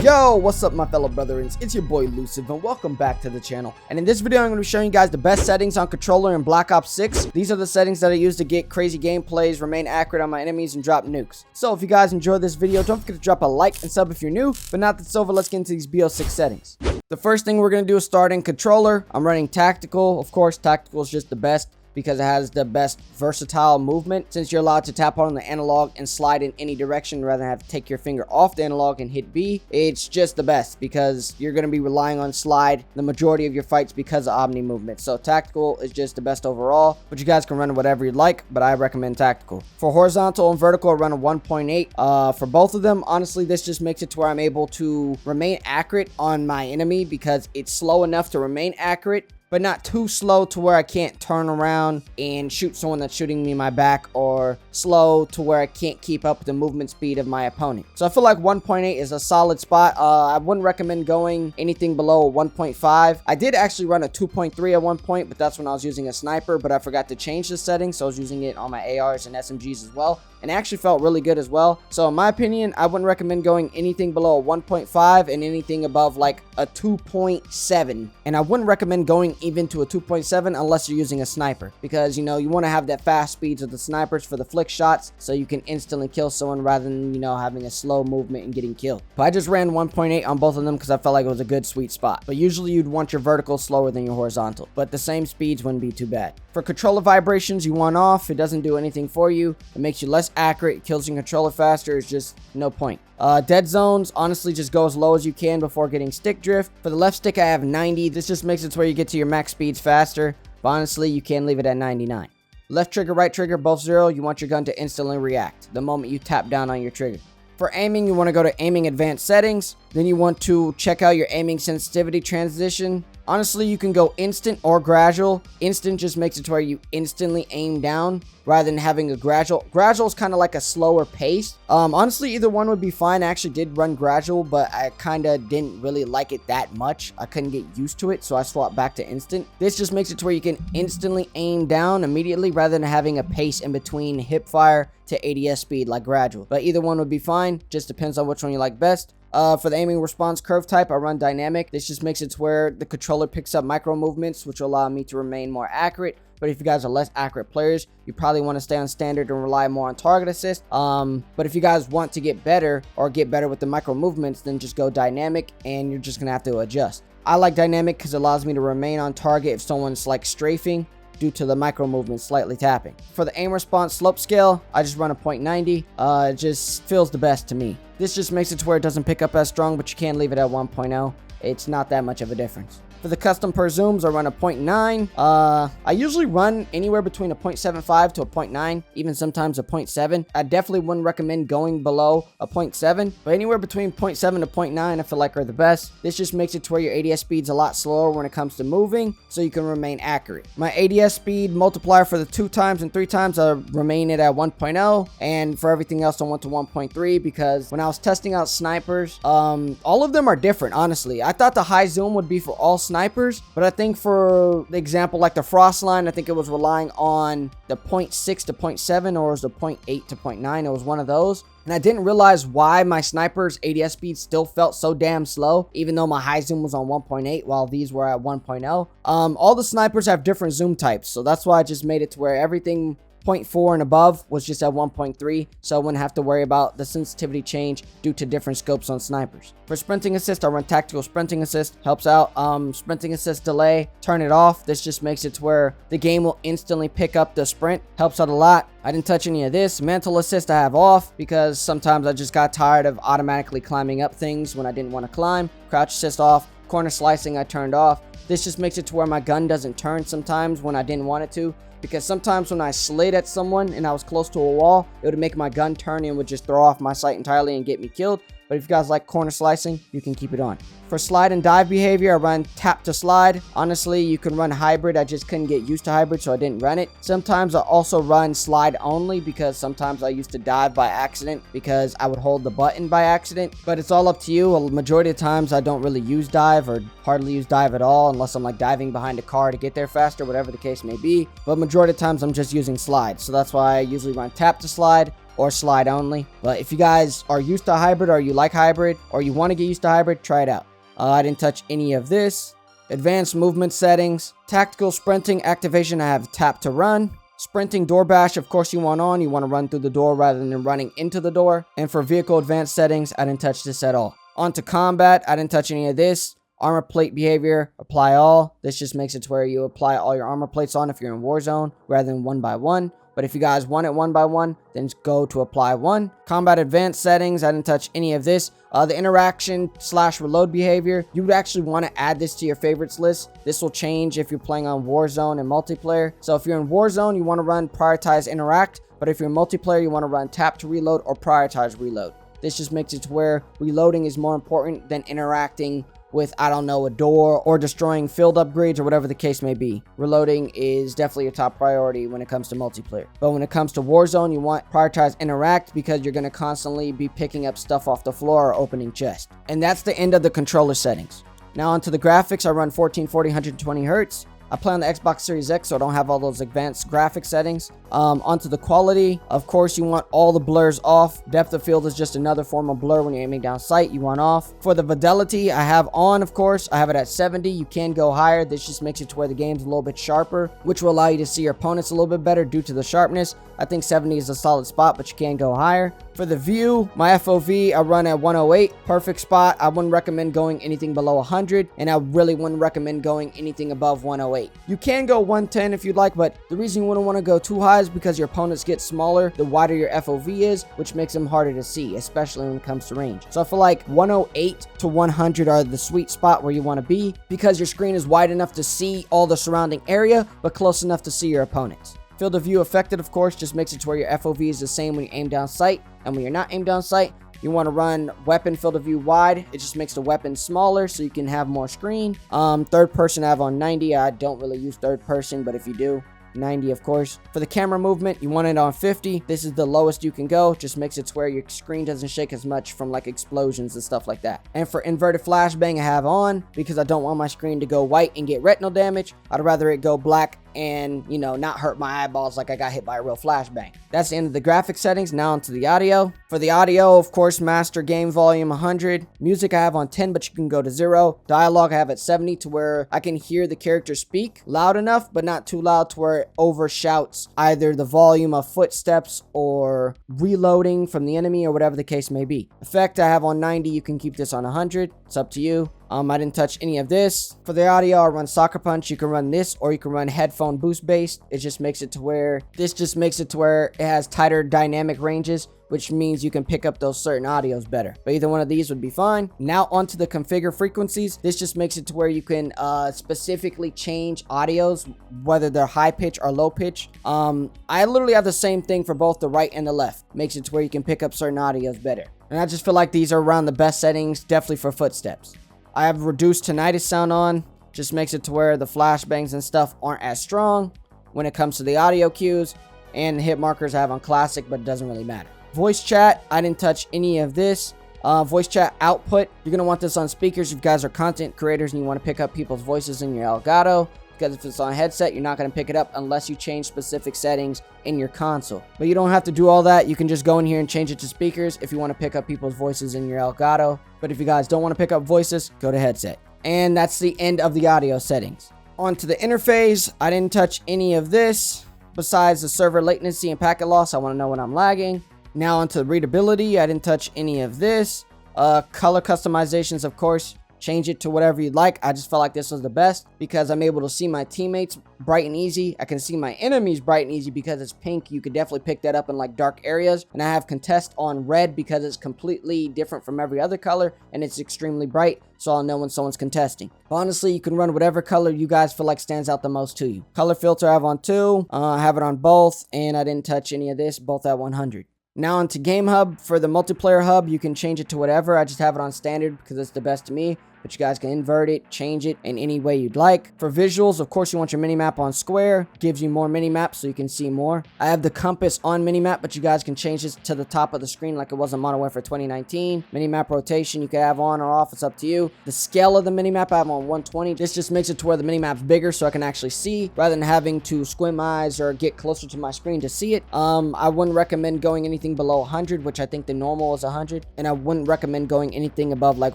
Yo, what's up my fellow brethrens? It's your boy Elusiive and welcome back to the channel. And in this video I'm going to be showing you guys the best settings on controller in Black Ops 6. These are the settings that I use to get crazy gameplays, remain accurate on my enemies, and drop nukes. So if you guys enjoyed this video, don't forget to drop a like and sub if you're new. But now that it's over, let's get into these BO6 settings. The first thing we're going to do is start in controller. I'm running tactical. Of course, tactical is just the best, because it has the best versatile movement, since you're allowed to tap on the analog and slide in any direction rather than have to take your finger off the analog and hit B. It's just the best because you're going to be relying on slide the majority of your fights because of omni movement. So tactical is just the best overall, but you guys can run whatever you like, but I recommend tactical. For horizontal and vertical, I run a 1.8. For both of them, honestly, this just makes it to where I'm able to remain accurate on my enemy because it's slow enough to remain accurate, but not too slow to where I can't turn around and shoot someone that's shooting me in my back, or slow to where I can't keep up with the movement speed of my opponent. So I feel like 1.8 is a solid spot. I wouldn't recommend going anything below 1.5. I did actually run a 2.3 at one point, but that's when I was using a sniper, but I forgot to change the settings, so I was using it on my ARs and SMGs as well, and it actually felt really good as well. So in my opinion, I wouldn't recommend going anything below a 1.5 and anything above like a 2.7. And I wouldn't recommend going even to a 2.7 unless you're using a sniper, because you know you want to have that fast speeds of the snipers for the flick shots so you can instantly kill someone rather than, you know, having a slow movement and getting killed. But I just ran 1.8 on both of them because I felt like it was a good sweet spot. But usually you'd want your vertical slower than your horizontal, but the same speeds wouldn't be too bad. For controller vibrations, you want off. It doesn't do anything for you. It makes you less accurate. It kills your controller faster. It's just no point. Dead zones, honestly, just go as low as you can before getting stick drift. For the left stick, I have 90. This just makes it to where you get to your max speeds faster, but honestly, you can leave it at 99. Left trigger, right trigger, both 0. You want your gun to instantly react the moment you tap down on your trigger. For aiming, you want to go to aiming advanced settings. Then you want to check out your aiming sensitivity transition. Honestly, you can go instant or gradual. Instant just makes it to where you instantly aim down rather than having a gradual. Gradual is kind of like a slower pace. Honestly, either one would be fine. I actually did run gradual, but I kind of didn't really like it that much. I couldn't get used to it, so I swapped back to instant. This just makes it to where you can instantly aim down immediately rather than having a pace in between hip fire to ADS speed like gradual. But either one would be fine. Just depends on which one you like best. For the aiming response curve type, I run dynamic. This just makes it to where the controller picks up micro movements, which will allow me to remain more accurate. But if you guys are less accurate players, you probably want to stay on standard and rely more on target assist. But if you guys want to get better or get better with the micro movements, then just go dynamic, and you're just gonna have to adjust. I like dynamic because it allows me to remain on target if someone's like strafing, due to the micro movement slightly tapping. For the aim response slope scale, I just run a 0.90. It just feels the best to me. This just makes it to where it doesn't pick up as strong, but you can leave it at 1.0. It's not that much of a difference. For the custom per zooms, I run a 0.9. I usually run anywhere between a 0.75 to a 0.9, even sometimes a 0.7. I definitely wouldn't recommend going below a 0.7, but anywhere between 0.7 to 0.9 I feel like are the best. This just makes it to where your ADS speed's a lot slower when it comes to moving, so you can remain accurate. My ADS speed multiplier for the 2 times and 3 times, I remain it at 1.0, and for everything else I went to 1.3 because when I was testing out snipers, all of them are different, honestly. I thought the high zoom would be for all snipers, but I think for the example like the frost line, I think it was relying on the 0.6 to 0.7, or it was the 0.8 to 0.9. It was one of those, and I didn't realize why my sniper's ADS speed still felt so damn slow, even though my high zoom was on 1.8 while these were at 1.0. All the snipers have different zoom types, so that's why I just made it to where everything 0.4 and above was just at 1.3, so I wouldn't have to worry about the sensitivity change due to different scopes on snipers. For sprinting assist, I run tactical sprinting assist. Helps out. Sprinting assist delay, turn it off. This just makes it to where the game will instantly pick up the sprint. Helps out a lot. I didn't touch any of this. Mantle assist I have off because sometimes I just got tired of automatically climbing up things when I didn't want to climb. Crouch assist off. Corner slicing I turned off. This just makes it to where my gun doesn't turn sometimes when I didn't want it to, because sometimes when I slid at someone and I was close to a wall, it would make my gun turn and would just throw off my sight entirely and get me killed. But if you guys like corner slicing, you can keep it on. For slide and dive behavior, I run tap to slide. Honestly, you can run hybrid. I just couldn't get used to hybrid, so I didn't run it. Sometimes I also run slide only because sometimes I used to dive by accident because I would hold the button by accident. But it's all up to you. A majority of times I don't really use dive or hardly use dive at all unless I'm like diving behind a car to get there faster, whatever the case may be. But majority of times I'm just using slide. So that's why I usually run tap to slide. or slide only. But if you guys are used to hybrid, or you like hybrid, or you want to get used to hybrid, try it out. I didn't touch any of this. Advanced movement settings. Tactical sprinting activation, I have tap to run. Sprinting door bash, of course you want on. You want to run through the door rather than running into the door. And for vehicle advanced settings, I didn't touch this at all. On to combat, I didn't touch any of this. Armor plate behavior, apply all. This just makes it to where you apply all your armor plates on if you're in Warzone rather than one by one. But if you guys want it one by one, then just go to apply one. Combat advanced settings, I didn't touch any of this. The interaction / reload behavior, you would actually want to add this to your favorites list. This will change if you're playing on Warzone and multiplayer. So if you're in Warzone, you want to run prioritize interact. But if you're in multiplayer, you want to run tap to reload or prioritize reload. This just makes it to where reloading is more important than interacting with, I don't know, a door or destroying field upgrades or whatever the case may be. Reloading is definitely your top priority when it comes to multiplayer. But when it comes to Warzone, you want prioritize interact because you're going to constantly be picking up stuff off the floor or opening chests. And that's the end of the controller settings. Now onto the graphics, I run 1440 120 Hz. I play on the Xbox Series X, so I don't have all those advanced graphic settings. Onto the quality, of course, you want all the blurs off. Depth of field is just another form of blur when you're aiming down sight. You want off. For the fidelity, I have on, of course. I have it at 70. You can go higher. This just makes it to where the game's a little bit sharper, which will allow you to see your opponents a little bit better due to the sharpness. I think 70 is a solid spot, but you can go higher. For the view, my FOV, I run at 108. Perfect spot. I wouldn't recommend going anything below 100, and I really wouldn't recommend going anything above 108. You can go 110 if you'd like, but the reason you wouldn't want to go too high is because your opponents get smaller the wider your FOV is, which makes them harder to see, especially when it comes to range. So I feel like 108 to 100 are the sweet spot where you want to be because your screen is wide enough to see all the surrounding area, but close enough to see your opponents. Field of view affected, of course, just makes it to where your FOV is the same when you aim down sight, and when you're not aimed down sight, you want to run weapon field of view wide. It just makes the weapon smaller so you can have more screen. Third person I have on 90. I don't really use third person, but if you do, 90 of course. For the camera movement, you want it on 50. This is the lowest you can go. Just makes it to where your screen doesn't shake as much from like explosions and stuff like that. And for inverted flashbang, I have on because I don't want my screen to go white and get retinal damage. I'd rather it go black and, you know, not hurt my eyeballs like I got hit by a real flashbang. That's the end of the graphic settings. Now onto the audio. For the audio, of course, master game volume 100. Music I have on 10, but you can go to 0. Dialogue I have at 70 to where I can hear the character speak loud enough, but not too loud to where it overshouts either the volume of footsteps or reloading from the enemy or whatever the case may be. Effect I have on 90. You can keep this on 100. It's up to you. I didn't touch any of this. For the audio, I run Soccer Punch. You can run this or you can run headphone boost based. It just makes it to where it has tighter dynamic ranges, which means you can pick up those certain audios better. But either one of these would be fine. Now onto the configure frequencies. This just makes it to where you can specifically change audios, whether they're high pitch or low pitch. I literally have the same thing for both the right and the left. Makes it to where you can pick up certain audios better. And I just feel like these are around the best settings, definitely for footsteps. I have reduced tinnitus sound on. Just makes it to where the flashbangs and stuff aren't as strong when it comes to the audio cues. And the hit markers I have on classic, but it doesn't really matter. Voice chat, I didn't touch any of this. Voice chat output, you're going to want this on speakers if you guys are content creators and you want to pick up people's voices in your Elgato. Because if it's on a headset, you're not going to pick it up unless you change specific settings in your console. But you don't have to do all that. You can just go in here and change it to speakers if you want to pick up people's voices in your Elgato. But if you guys don't want to pick up voices, go to headset. And that's the end of the audio settings. On to the interface, I didn't touch any of this. Besides the server latency and packet loss, I want to know when I'm lagging. Now onto readability, I didn't touch any of this. Color customizations, of course. Change it to whatever you'd like. I just felt like this was the best because I'm able to see my teammates bright and easy. I can see my enemies bright and easy because it's pink. You could definitely pick that up in like dark areas. And I have contest on red because it's completely different from every other color and it's extremely bright. So I'll know when someone's contesting. But honestly, you can run whatever color you guys feel like stands out the most to you. Color filter I have on 2. I have it on both and I didn't touch any of this, both at 100. Now onto Game Hub. For the multiplayer hub, you can change it to whatever. I just have it on standard because it's the best to me. But but you guys can invert it, change it in any way you'd like. For visuals, of course, you want your minimap on square. Gives you more minimap so you can see more. I have the compass on minimap, but you guys can change this to the top of the screen like it was in Modern Warfare 2019. Minimap rotation you can have on or off, it's up to you. The scale of the minimap I have on 120. This just makes it to where the minimap's bigger so I can actually see rather than having to squint my eyes or get closer to my screen to see it. I wouldn't recommend going anything below 100, which I think the normal is 100, and I wouldn't recommend going anything above like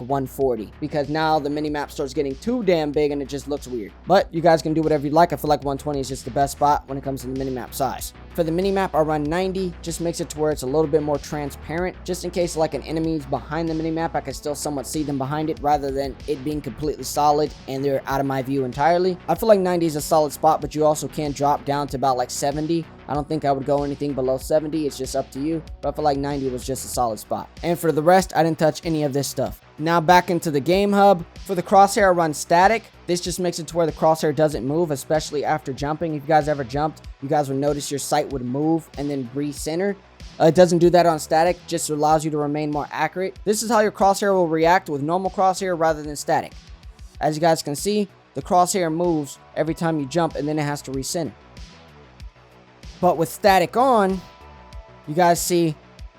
140 because now the minimap starts getting too damn big and it just looks weird. But you guys can do whatever you like. I feel like 120 is just the best spot when it comes to the minimap size. For the minimap, I run 90, just makes it to where it's a little bit more transparent, just in case like an enemy's behind the minimap, I can still somewhat see them behind it rather than it being completely solid and they're out of my view entirely. I feel like 90 is a solid spot, but you also can drop down to about like 70. I don't think I would go anything below 70. It's just up to you. But I feel like 90 was just a solid spot. And for the rest, I didn't touch any of this stuff. Now back into the game hub. For the crosshair, I run static. This just makes it to where the crosshair doesn't move, especially after jumping. If you guys ever jumped, you guys would notice your sight would move and then recenter. It doesn't do that on static, just allows you to remain more accurate. This is how your crosshair will react with normal crosshair rather than static. As you guys can see, the crosshair moves every time you jump and then it has to recenter. But with static on, you guys see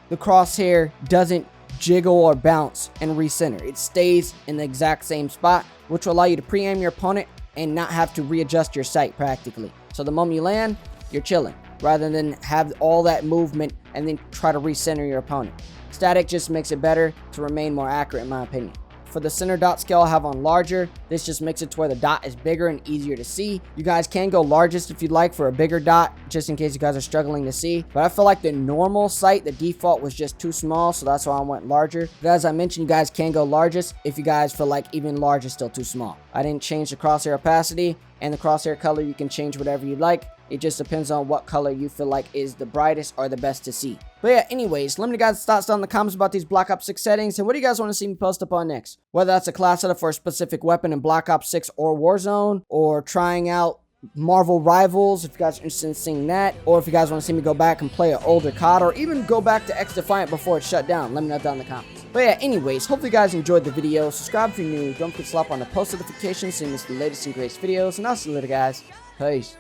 the crosshair doesn't jiggle or bounce and recenter. It stays in the exact same spot, which will allow you to pre-aim your opponent and not have to readjust your sight practically. So the moment you land, you're chilling, rather than have all that movement and then try to recenter your opponent. Static just makes it better to remain more accurate in my opinion. For the center dot scale, I have on larger. This just makes it to where the dot is bigger and easier to see. You guys can go largest if you'd like for a bigger dot, just in case you guys are struggling to see. But I feel like the normal sight, the default was just too small, so that's why I went larger. But as I mentioned, you guys can go largest if you guys feel like even large is still too small. I didn't change the crosshair opacity, and the crosshair color you can change whatever you'd like. It just depends on what color you feel like is the brightest or the best to see. But yeah, anyways, let me know guys' thoughts down in the comments about these Black Ops 6 settings, and what do you guys want to see me post up on next? Whether that's a class setup for a specific weapon in Black Ops 6 or Warzone, or trying out Marvel Rivals, if you guys are interested in seeing that, or if you guys want to see me go back and play an older COD, or even go back to X Defiant before it's shut down, let me know down in the comments. But yeah, anyways, hopefully you guys enjoyed the video. Subscribe if you're new, don't forget to slap on the post notifications so you miss the latest and greatest videos, and I'll see you later guys. Peace.